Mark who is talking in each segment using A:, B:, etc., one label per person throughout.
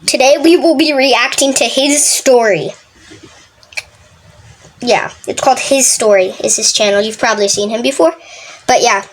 A: Today we will be reacting to his story. Yeah, it's called His Story is his channel. You've probably seen him before. But yeah.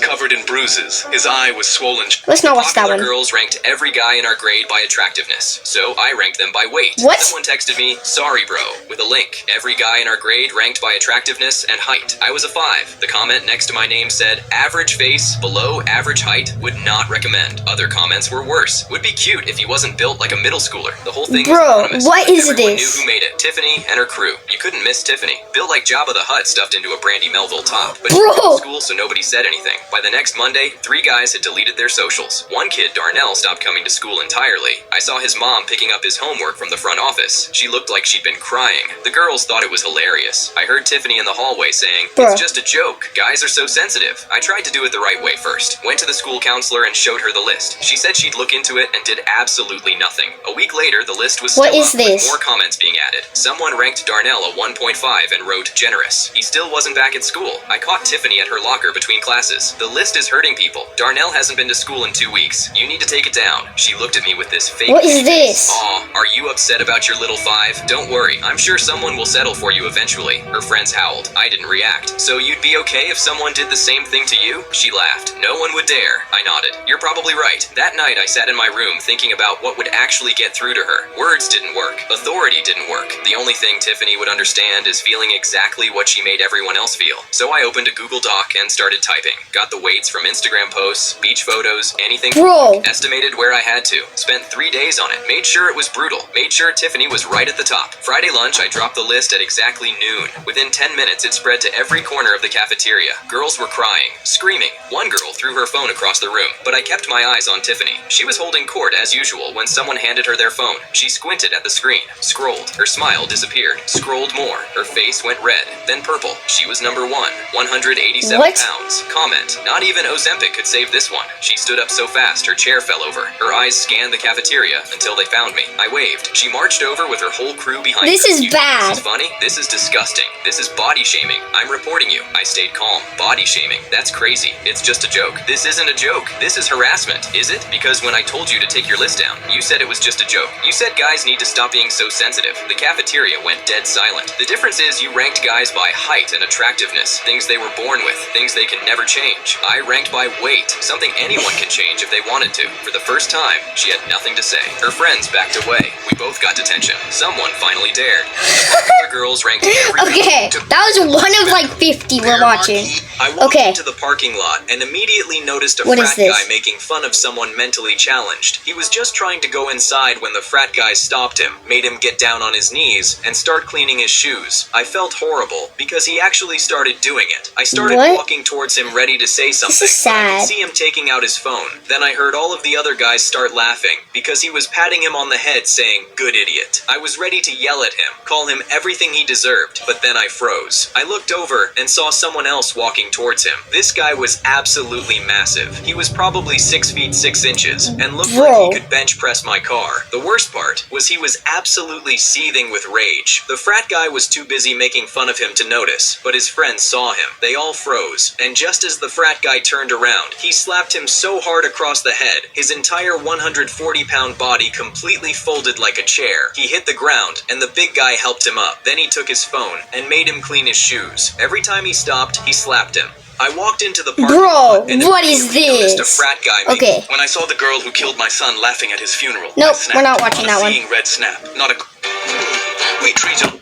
B: Covered in bruises. His eye was swollen.
A: Let's not watch that one.
B: Girls ranked every guy in our grade by attractiveness, so I ranked them by weight.
A: What?
B: Someone texted me, "Sorry, bro," with a link. Every guy in our grade ranked by attractiveness and height. I was a 5. The comment next to my name said, "Average face, below average height, would not recommend." Other comments were worse. Would be cute if he wasn't built like a middle schooler. The whole thing was anonymous.
A: What is
B: Everyone
A: this?
B: knew who made it. Tiffany and her crew. You couldn't miss Tiffany. Built like Jabba the Hutt stuffed into a Brandy Melville top. But she
A: Bro.
B: went to school, so nobody said anything. By the next Monday, 3 guys had deleted their socials. One kid, Darnell, stopped coming to school entirely. I saw his mom picking up his homework from the front office. She looked like she'd been crying. The girls thought it was hilarious. I heard Tiffany in the hallway saying, "It's just a joke. Guys are so sensitive." I tried to do it the right way first. Went to the school counselor and showed her the list. She said she'd look into it and did absolutely nothing. A week later, the list was still up with more comments being added. Someone ranked Darnell a 1.5 and wrote generous. He still wasn't back at school. I caught Tiffany at her locker between classes. The list is hurting people. Darnell hasn't been to school in 2 weeks. You need to take it down. She looked at me with this fake.
A: What is this?
B: Aw, are you upset about your little 5? Don't worry. I'm sure someone will settle for you eventually. Her friends howled. I didn't react. So you'd be okay if someone did the same thing to you? She laughed. No one would dare. I nodded. You're probably right. That night I sat in my room thinking about what would actually get through to her. Words didn't work. Authority didn't work. The only thing Tiffany would understand is feeling exactly what she made everyone else feel. So I opened a Google Doc and started typing. Got the weights from Instagram posts, beach photos, anything.
A: Bro.
B: Estimated where I had to. Spent 3 days on it. Made sure it was brutal. Made sure Tiffany was right at the top. Friday lunch, I dropped the list at exactly noon. Within 10 minutes, it spread to every corner of the cafeteria. Girls were crying, screaming. One girl threw her phone across the room, but I kept my eyes on Tiffany. She was holding court as usual when someone handed her their phone. She squinted at the screen, scrolled. Her smile disappeared. Scrolled more. Her face went red, then purple. She was number 1, 187 pounds. Comment, not even Ozempic could save this one. She stood up so fast her chair fell over. Her eyes scanned the cafeteria until they found me. I waved. She marched over with her whole crew behind her.
A: This is bad.
B: This is funny? This is disgusting. This is body shaming. I'm reporting you. I stayed calm. Body shaming. That's crazy. It's just a joke. This isn't a joke. This is harassment. Is it? Because when I told you to take your list down, you said it was just a joke. You said guys need to stop being so sensitive. The cafeteria went dead silent. The difference is you ranked guys by height and attractiveness. Things they were born with. Things they can never change. I ranked by weight. Something anyone can change if they wanted to. For the first time, she had nothing to say. Her friends backed away. We both got detention. Someone finally dared. The girls ranked every
A: Okay, that was one of like 50 we're watching.
B: I walked into the parking lot and immediately noticed a frat guy making fun of someone mentally challenged. He was just trying to go inside when the frat guy stopped him, made him get down on his knees, and start cleaning his shoes. I felt horrible because he actually started doing it. I started walking towards him ready to say something.
A: This is sad.
B: I could see him taking out his phone. Then I heard all of the other guys start laughing because he was patting him on the head saying, "Good idiot." I was ready to yell at him, call him everything he deserved, but then I froze. I looked over and saw someone else walking towards him. This guy was absolutely massive. He was probably 6 feet 6 inches and looked like he could bench press my car. The worst part was he was absolutely seething with rage. The frat guy was too busy making fun of him to notice, but his friends saw him. They all froze, and just as the frat guy turned around, he slapped him so hard across the head, his entire 140-pound body completely folded like a chair. He hit the ground, and the big guy helped him up. Then he took his phone and made him clean his shoes. Every time he stopped, he slapped him. I walked into the parking lot and
A: what is this?
B: A frat guy when I saw the girl who killed my son laughing at his funeral.
A: Nope, we're not watching that one.
B: Seeing red snap. Not a... Wait, Trito.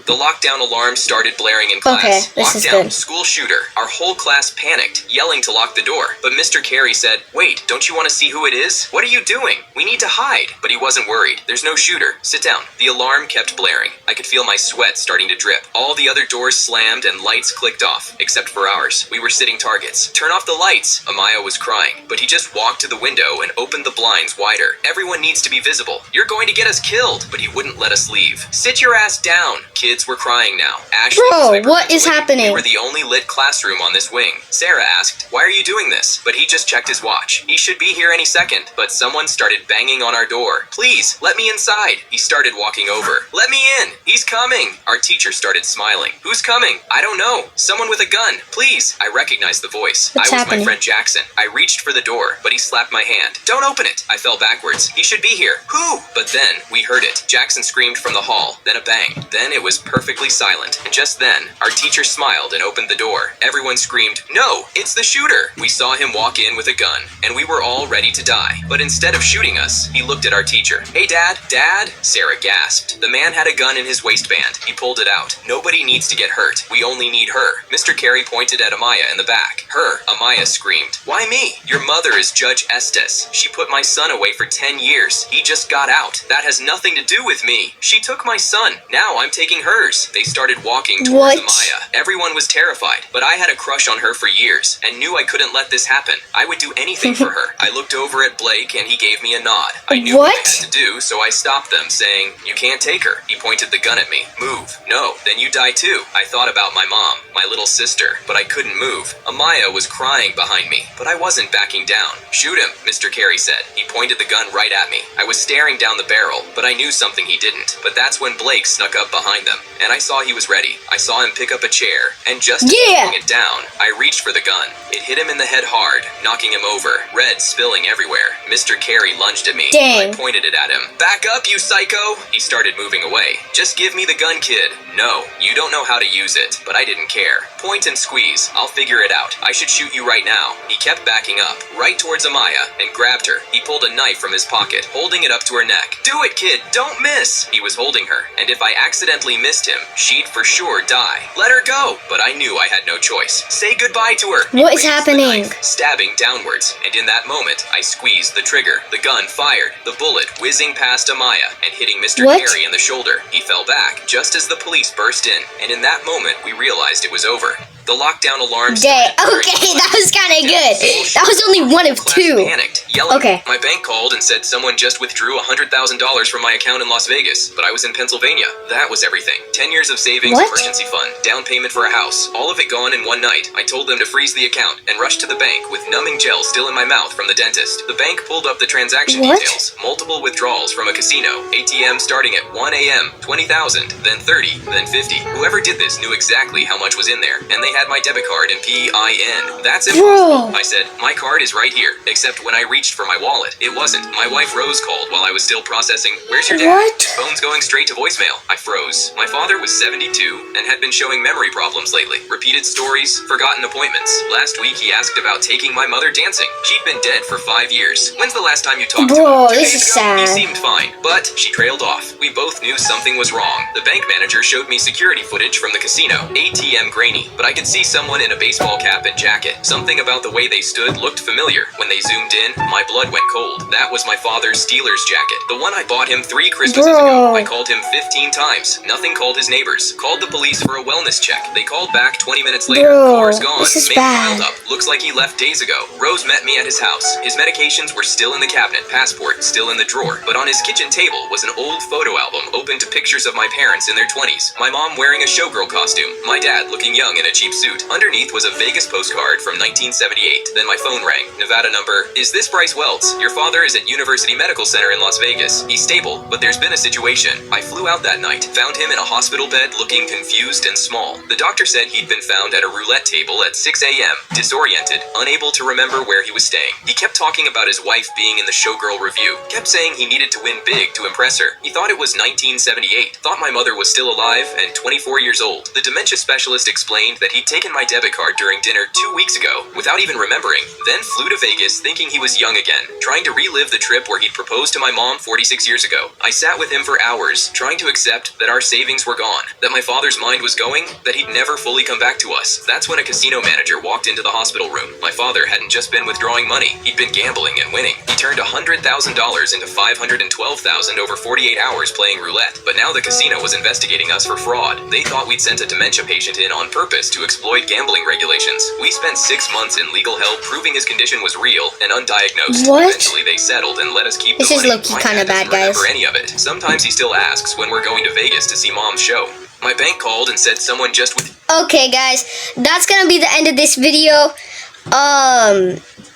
B: The lockdown alarm started blaring in class.
A: Okay, this is good.
B: School shooter. Our whole class panicked, yelling to lock the door. But Mr. Carey said, "Wait, don't you want to see who it is? What are you doing? We need to hide." But he wasn't worried. "There's no shooter. Sit down." The alarm kept blaring. I could feel my sweat starting to drip. All the other doors slammed and lights clicked off, except for ours. We were sitting targets. "Turn off the lights." Amaya was crying, but he just walked to the window and opened the blinds wider. "Everyone needs to be visible. You're going to get us killed." But he wouldn't let us leave. "Sit your ass down." Kids kids were crying now. Ashley
A: Bro,
B: was
A: what is
B: hyperventilating.
A: happening?
B: We were the only lit classroom on this wing. Sarah asked, "Why are you doing this?" But he just checked his watch. He should be here any second. But someone started banging on our door. "Please, let me inside." He started walking over. "Let me in. He's coming." Our teacher started smiling. "Who's coming?" "I don't know. Someone with a gun. Please." I recognized the voice.
A: What's
B: I was
A: happening?
B: my friend Jackson. I reached for the door, but he slapped my hand. "Don't open it." I fell backwards. "He should be here." "Who?" But then we heard it. Jackson screamed from the hall. Then a bang. Then it was perfectly silent. And just then, our teacher smiled and opened the door. Everyone screamed, "No, it's the shooter!" We saw him walk in with a gun, and we were all ready to die. But instead of shooting us, he looked at our teacher. "Hey, Dad! Dad!" Sarah gasped. The man had a gun in his waistband. He pulled it out. "Nobody needs to get hurt. We only need her." Mr. Carey pointed at Amaya in the back. "Her!" Amaya screamed. "Why me? Your mother is Judge Estes. She put my son away for 10 years. He just got out. That has nothing to do with me. She took my son. Now I'm taking hers." They started walking towards
A: What?
B: Amaya. Everyone was terrified, but I had a crush on her for years and knew I couldn't let this happen. I would do anything for her. I looked over at Blake and he gave me a nod. I knew what I
A: What?
B: had to do, so I stopped them, saying, "You can't take her." He pointed the gun at me. "Move." "No, then you die too." I thought about my mom, my little sister, but I couldn't move. Amaya was crying behind me, but I wasn't backing down. "Shoot him," Mr. Carey said. He pointed the gun right at me. I was staring down the barrel, but I knew something he didn't. But that's when Blake snuck up behind them, and I saw he was ready. I saw him pick up a chair, and just as he
A: Yeah.
B: flung it down, I reached for the gun. It hit him in the head hard, knocking him over, red spilling everywhere. Mr. Carey lunged at me.
A: Dang.
B: I pointed it at him. "Back up, you psycho!" He started moving away. "Just give me the gun, kid." "No, you don't know how to use it." But I didn't care. "Point and squeeze. I'll figure it out. I should shoot you right now." He kept backing up, right towards Amaya, and grabbed her. He pulled a knife from his pocket, holding it up to her neck. "Do it, kid! Don't miss!" He was holding her, and if I accidentally missed him, she'd for sure die. "Let her go!" But I knew I had no choice. "Say goodbye to her!"
A: What is
B: Raised the
A: happening?
B: knife, stabbing downwards, and in that moment, I squeezed the trigger. The gun fired, the bullet whizzing past Amaya and hitting Mr.
A: What?
B: Carey in the shoulder. He fell back, just as the police burst in, and in that moment, we realized it was over. The lockdown alarm
A: Dang.
B: started
A: Okay, that was kind of
B: and
A: good.
B: the whole
A: That was only one of
B: class
A: two.
B: panicked, yelling.
A: Okay.
B: My bank called and said someone just withdrew $100,000 from my account in Las Vegas, but I was in Pennsylvania. That was everything. 10 years of savings,
A: What?
B: emergency fund, down payment for a house, all of it gone in one night. I told them to freeze the account and rushed to the bank with numbing gel still in my mouth from the dentist. The bank pulled up the transaction
A: What?
B: details. Multiple withdrawals from a casino. ATM starting at 1 a.m., 20,000, then 30, then 50. Whoever did this knew exactly how much was in there, and they had my debit card and PIN. "That's impossible,"
A: Bro.
B: I said. "My card is right here," except when I reached for my wallet, it wasn't. My wife Rose called while I was still processing. "Where's your dad?"
A: What?
B: His phone's going straight to voicemail. I froze. My father was 72 and had been showing memory problems lately. Repeated stories, forgotten appointments. Last week he asked about taking my mother dancing. She'd been dead for 5 years. "When's the last time you talked to
A: Bro,
B: him?" "2
A: this
B: days
A: is
B: ago."
A: sad.
B: He seemed fine, but she trailed off. We both knew something was wrong. The bank manager showed me security footage from the casino. ATM grainy, but I could see someone in a baseball cap and jacket. Something about the way they stood looked familiar. When they zoomed in, my blood went cold. That was my father's Steelers jacket. The one I bought him 3 Christmases
A: Bro.
B: ago. I called him 15 times. Nothing. Called his neighbors. Called the police for a wellness check. They called back 20 minutes later.
A: Bro,
B: Car's gone.
A: this is
B: Mail
A: bad.
B: piled up. Looks like he left days ago. Rose met me at his house. His medications were still in the cabinet. Passport still in the drawer. But on his kitchen table was an old photo album open to pictures of my parents in their 20s. My mom wearing a showgirl costume. My dad looking young in a cheap suit. Underneath was a Vegas postcard from 1978. Then my phone rang. Nevada number. "Is this Bryce Welts? Your father is at University Medical Center in Las Vegas. He's stable, but there's been a situation. I flew out that night. Found him in a hospital bed looking confused and small. The doctor said he'd been found at a roulette table at 6 a.m. Disoriented, unable to remember where he was staying. He kept talking about his wife being in the showgirl review. Kept saying he needed to win big to impress her. He thought it was 1978. Thought my mother was still alive and 24 years old. The dementia specialist explained that he'd taken my debit card during dinner 2 weeks ago without even remembering. Then flew to Vegas thinking he was young again, trying to relive the trip where he'd proposed to my mom 46 years ago. I sat with him for hours, trying to accept that our savings were gone, that my father's mind was going, that he'd never fully come back to us. That's when a casino manager walked into the hospital room. My father hadn't just been withdrawing money, he'd been gambling and winning. He turned $100,000 into $512,000 over 48 hours playing roulette. But now the casino was investigating us for fraud. They thought we'd sent a dementia patient in on purpose to exploit gambling regulations. We spent 6 months in legal hell proving his condition was real and undiagnosed.
A: What?
B: Eventually they settled and let us keep
A: This
B: the
A: is
B: money.
A: low-key
B: My
A: kinda
B: dad doesn't
A: bad, guys.
B: remember any of it. Sometimes he still asks when we're going to Vegas to see Mom's show. My bank called and said someone just with.
A: Okay, guys, that's gonna be the end of this video.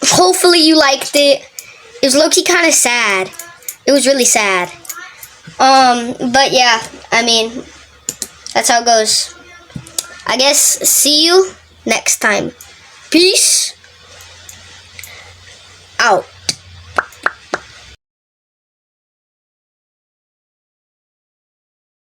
A: Hopefully you liked it. It was low-key kind of sad. It was really sad. But yeah, I mean, that's how it goes. I guess see you next time. Peace out.